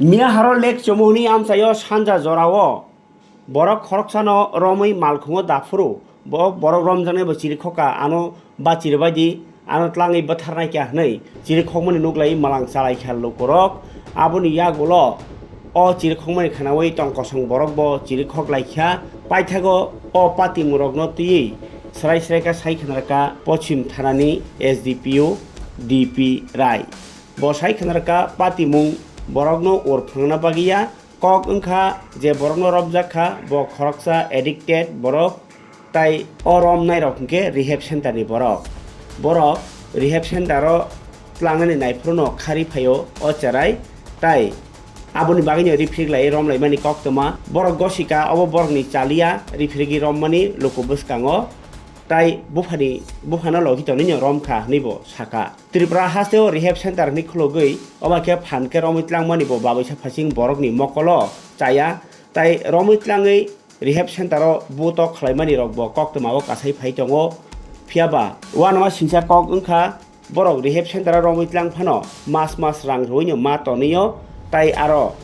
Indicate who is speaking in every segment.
Speaker 1: मियाहारो lake चमुहनि आमसायो सानजा जराwo borok khoroksano romoi malkhungo dafuru bo borok romjane bo chiri khoka ano ba chiri baidi ano tlangi batharnai kya hnai chiri khokmani nuklai malang chalai khal lokorok aboni yagulo o chiri khokmani khanawai tongkosong borok bo chiri khoklai kha paithago o pati murokno tui srai srai ka sai khanarka pochim thanani SDPO DP Rai bo sai khanarka pati mung borokno orphangna bagiya kok wngkha je borokno robjakha bo khoroksa addicted borok tai orom nairok hingke rehab center ni borok rehab center o tlangnani naifruno khari phaio o charai tai aboni bagini rifriglai romlaimani koktoma borok gosika obo borokni chalia rifrigi rommani loko bwskango tai buphano logitoni romkha nibo saka Tripura hasteo rehab center ni khulogoi obake phanke romitlang bo babaisa phasing borok ni mokolo chaya tai romitlangai rehab center o buto khlaimani rok bo koktoma o kasai phai tongo phiaba wanama singsa kok wngkha borok rehab center o romitlang phano mas rang roino ma toniyo tai aro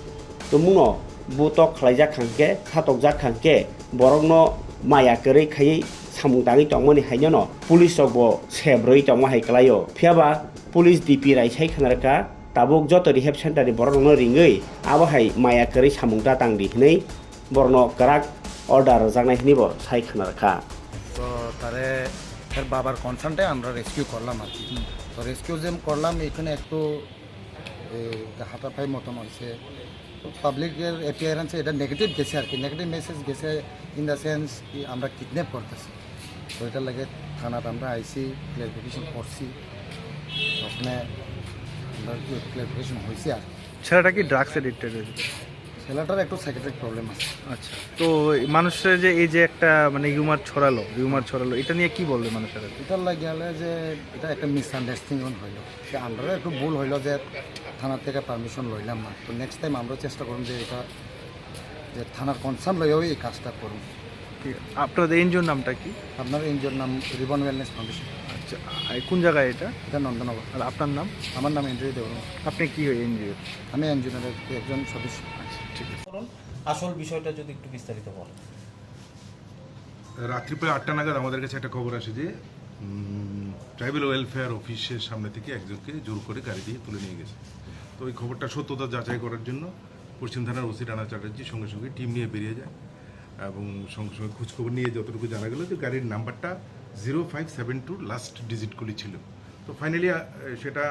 Speaker 1: tumuno buto khlaijak khangke khatokjak khangke borokno maya korei khai samung tangi tongmani hainono police rok bo sebroi tongma hai klaio phiaba police DP Rai sai khanarka tabuk joto rehab center ni borok no ringoi abo hai maya korei samung ta tangdi hnei borno karak order jangnai hnibo sai khanarka
Speaker 2: তো তারে তার বাবার কনসার্নটে আমরা rescue করলাম আর কি। তো rescue যে করলাম এখানে একটু হাতাপাই মতন হয়েছে পাবলিকের অ্যাপিয়ারেন্সে এটা নেগেটিভ গেছে আর কি, নেগেটিভ মেসেজ গেছে ইন দ্য সেন্স কি আমরা কিডন্যাপ করতেছি। তো এটার লাগে থানাতে আমরা আইসি ক্লারিফিকেশন করছি, ওখানে আমরা ক্লারিফিকেশন হয়েছে আর
Speaker 3: ছেলেটা কি ড্রাগস এডিক্টেড হয়েছে?
Speaker 2: ছেলেটার একটু সাইকিয়াট্রিক প্রবলেম আছে।
Speaker 3: আচ্ছা, তো মানুষের যে এই যে একটা মানে রিউমার ছড়ালো এটা নিয়ে কি বলবে মানুষের?
Speaker 2: এটার লাগে হলে যে এটা একটা মিসআন্ডারস্ট্যান্ডিং হইলো, সে আমরা একটু ভুল হইলো যে থানার থেকে পারমিশন লইলাম না। তো নেক্সট টাইম আমরা চেষ্টা করুন যে এটা যে থানার কনসার্ন লইয়াও এই কাজটা করুন।
Speaker 3: ঠিক আছে, আপনাদের এনজিওর নামটা কি?
Speaker 2: আপনার এনজিওর নাম রিবন ওয়েলনেস ফাউন্ডেশন।
Speaker 3: আচ্ছা, কোন জায়গায় এটা?
Speaker 2: এটা নন্দনগর।
Speaker 3: আর আপনার নাম?
Speaker 2: আমার নাম এন্ড্রিউ দেববর্মা।
Speaker 3: আপনি কি হয় এনজিও?
Speaker 2: আমি এনজিওর একজন সদস্য।
Speaker 3: আচ্ছা, ঠিক আছে।
Speaker 4: আসল বিষয়টা যদি একটু বিস্তারিত বলেন।
Speaker 5: রাত্রি প্রায় 8টা নাগাদ আমাদের কাছে একটা খবর আসে যে ট্রাইবাল ওয়েলফেয়ার অফিসের সামনে থেকে একজনকে জোর করে গাড়ি দিয়ে তুলে নিয়ে গেছে। তো ওই খবরটা সত্যতা যাচাই করার জন্য পশ্চিম থানার ওসি রানা চ্যাটার্জি সঙ্গে সঙ্গে টিম নিয়ে বেরিয়ে যায় এবং সঙ্গে সঙ্গে খোঁজখবর নিয়ে যতটুকু জানা গেল যে গাড়ির নাম্বারটা 0572 লাস্ট ডিজিটগুলি ছিল। তো ফাইনালি সেটা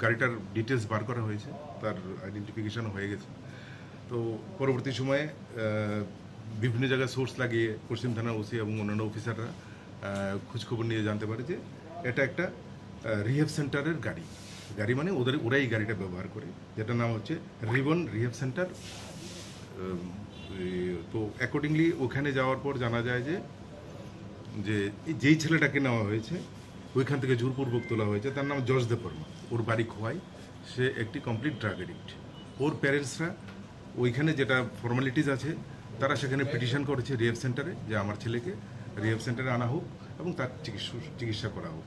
Speaker 5: গাড়িটার ডিটেলস বার করা হয়েছে, তার আইডেন্টিফিকেশন হয়ে গেছে। তো পরবর্তী সময়ে বিভিন্ন জায়গায় সোর্স লাগিয়ে পশ্চিম থানার ওসি এবং অন্যান্য অফিসাররা খোঁজখবর নিয়ে জানতে পারে যে এটা একটা রিহেব সেন্টারের গাড়ি মানে ওরাই এই গাড়িটা ব্যবহার করে, যেটার নাম হচ্ছে রিবন রিহেব সেন্টার। তো অ্যাকর্ডিংলি ওখানে যাওয়ার পর জানা যায় যে যেই ছেলেটাকে নেওয়া হয়েছে ওইখান থেকে জোরপূর্বক তোলা হয়েছে, তার নাম জর্জ দেববর্মা, ওর বাড়ি খোয়াই, সে একটি কমপ্লিট ড্রাগ এডিক্ট। ওর প্যারেন্টসরা ওইখানে যেটা ফর্মালিটিস আছে তারা সেখানে পিটিশন করেছে রিহেব সেন্টারে যে আমার ছেলেকে রিহেব সেন্টারে আনা হোক এবং তার চিকিৎসা করা হোক।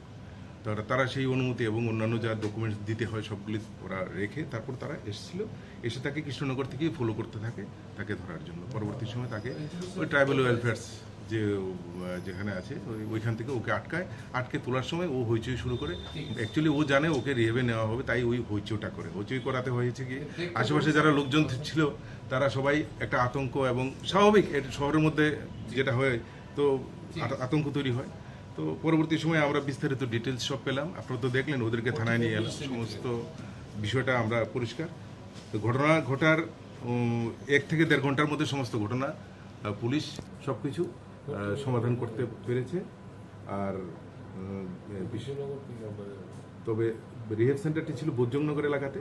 Speaker 5: তারা সেই অনুমতি এবং অন্যান্য যা ডকুমেন্টস দিতে হয় সবগুলি ওরা রেখে তারপর তারা এসে তাকে কৃষ্ণনগর থেকেই ফলো করতে থাকে তাকে ধরার জন্য। পরবর্তী সময় তাকে ওই ট্রাইবাল ওয়েলফেয়ার্স যেখানে আছে ওইখান থেকে ওকে আটকে তোলার সময় ও হইচই শুরু করে। অ্যাকচুয়ালি ও জানে ওকে রিহেবে নেওয়া হবে, তাই ওই হইচই করাতে হয়েছে কি আশেপাশে যারা লোকজন ছিল তারা সবাই একটা আতঙ্ক এবং স্বাভাবিক শহরের মধ্যে যেটা হয় তো আতঙ্ক তৈরি হয়। তো পরবর্তী সময়ে আমরা বিস্তারিত ডিটেলস সব পেলাম, আপনারা তো দেখলেন, ওদেরকে থানায় নিয়ে এলাম, সমস্ত বিষয়টা আমরা পরিষ্কার। তো ঘটনা ঘটার 1 থেকে 1.5 ঘন্টার মধ্যে সমস্ত ঘটনা পুলিশ সব কিছু সমাধান করতে পেরেছে। আর তবে রিহেব সেন্টারটি ছিল বোজ্জংনগর এলাকাতে,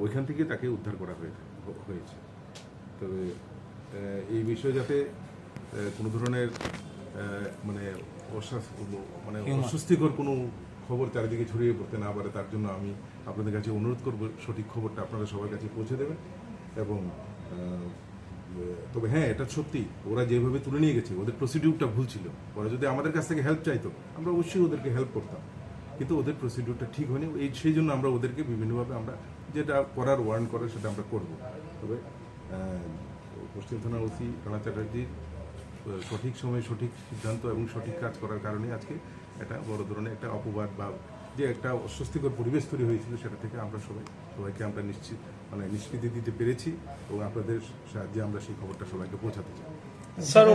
Speaker 5: ওইখান থেকে তাকে উদ্ধার করা হয়েছে। তবে এই বিষয়ে যাতে কোনো ধরনের মানে অস্বস্তিকর কোনো খবর চারিদিকে ছড়িয়ে পড়তে না পারে তার জন্য আমি আপনাদের কাছে অনুরোধ করব সঠিক খবরটা আপনারা সবার কাছে পৌঁছে দেবেন। এবং তবে হ্যাঁ, এটা সত্যি ওরা যেভাবে তুলে নিয়ে গেছে ওদের প্রসিডিউরটা ভুল ছিল। ওরা যদি আমাদের কাছ থেকে হেল্প চাইতো আমরা অবশ্যই ওদেরকে হেল্প করতাম, কিন্তু ওদের প্রসিডিউরটা ঠিক হয়নি। সেই জন্য আমরা ওদেরকে বিভিন্নভাবে আমরা যেটা করার ওয়ার্ন করে সেটা আমরা করব। তবে পশ্চিম থানার ওসি রানা চ্যাটার্জির সঠিক সময়ে সঠিক সিদ্ধান্ত এবং সঠিক কাজ করার কারণে আজকে একটা বড় ধরনের একটা অপবাদ বা যে একটা অস্বস্তিকর পরিবেশ তৈরি হয়েছিল সেটা থেকে আমরা সবাইকে আমরা নিষ্কৃতি দিতে পেরেছি এবং আপনাদের সাহায্যে আমরা সেই খবরটা সবাইকে পৌঁছাতে চাই।
Speaker 3: স্যার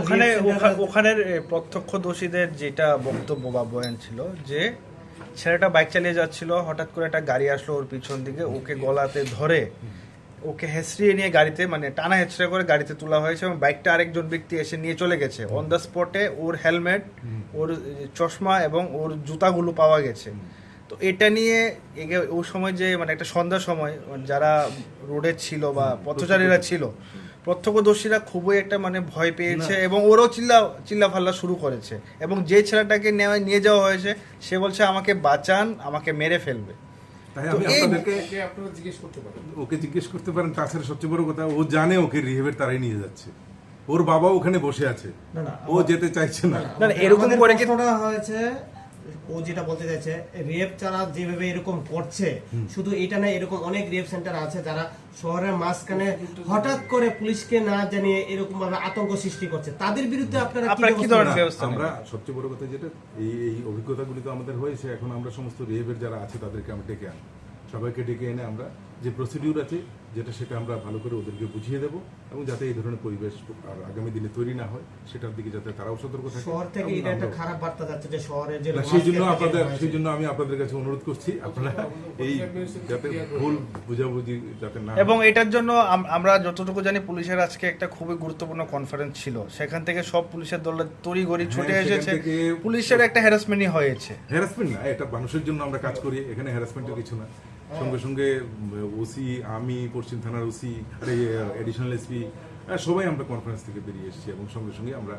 Speaker 3: ওখানের প্রত্যক্ষদর্শীদের যেটা বক্তব্য বা বয়ান ছিল যে ছেলেটা বাইক চালিয়ে যাচ্ছিল, হঠাৎ করে একটা গাড়ি আসলো ওর পিছন দিকে, ওকে গলাতে ধরে ওকে হেঁচড়িয়ে নিয়ে গাড়িতে মানে টানা হেঁচড়ে করে গাড়িতে তোলা হয়েছে এবং বাইকটা আরেকজন ব্যক্তি এসে নিয়ে চলে গেছে। অন দ্য স্পটে ওর হেলমেট, ওর চশমা এবং ওর জুতাগুলো পাওয়া গেছে। তো এটা নিয়ে ওই সময় যে মানে একটা সন্ধ্যার সময় যারা রোডে ছিল বা পথচারীরা ছিল, প্রত্যক্ষদর্শীরা খুবই একটা মানে ভয় পেয়েছে এবং ওরও চিল্লাফাল্লা শুরু করেছে এবং যে ছেলেটাকে নিয়ে যাওয়া হয়েছে সে বলছে আমাকে বাঁচান, আমাকে মেরে ফেলবে।
Speaker 5: তাই আমি আপনাদেরকে ওকে জিজ্ঞেস করতে পারেন। তাছাড়া সবচেয়ে বড় কথা, ও জানে ওকে রিহেবের তারাই নিয়ে যাচ্ছে, ওর বাবা ওখানে বসে আছে, ও যেতে চাইছে না।
Speaker 3: এরকম করে কি
Speaker 6: হয়েছে? ও যেটা বলতে চাইছে, রেপ যারা যেভাবে এরকম করছে, শুধু এটা না, এরকম অনেক রেপ সেন্টার আছে যারা শহরের মাঝখানে হঠাৎ করে পুলিশকে না জানিয়ে এরকম ভাবে আতঙ্ক সৃষ্টি করছে, তাদের বিরুদ্ধে আপনারা
Speaker 3: কি ধরনের ব্যবস্থা
Speaker 5: আমরা সবচেয়ে বড় কথা যেটা এই অভিজ্ঞতাগুলি তো আমাদের হয়েছে, এখন আমরা সমস্ত রেহেবের যারা আছে তাদেরকে আমরা ডেকে আনি, সবাইকে ডেকে এনে আমরা যে প্রসিডিউর আছে সেটা আমরা ভালো করে ওদেরকে বুঝিয়ে দেবো এবং যাতে এই ধরনের পরিবেশ আর আগামী দিনে তৈরি না হয় সেটার দিকে যাতে তারাও সতর্ক থাকে।
Speaker 6: শহর থেকে এটা একটা খারাপ বার্তা যাচ্ছে যে শহরে যে
Speaker 5: সেই জন্য আমি আপনাদের কাছে অনুরোধ করছি আপনারা এই যাতে ভুল বুঝাবুঝি যাতে না।
Speaker 3: এবং এটার জন্য আমরা যতটুকু জানি পুলিশের আজকে একটা খুবই গুরুত্বপূর্ণ কনফারেন্স ছিল, সেখান থেকে সব পুলিশের দল তড়িঘড়ি ছুটে এসেছে, পুলিশের একটা হ্যারাসমেন্টই হয়েছে।
Speaker 5: হ্যারাসমেন্ট না, এটা মানুষের জন্য আমরা কাজ করি, এখানে হ্যারাসমেন্টের কিছু না। সঙ্গে সঙ্গে ওসি, আমি, পশ্চিম থানার ওসি, এডিশনাল এসপি সবাই আমরা কনফারেন্স থেকে বেরিয়ে এসেছি এবং সঙ্গে সঙ্গে আমরা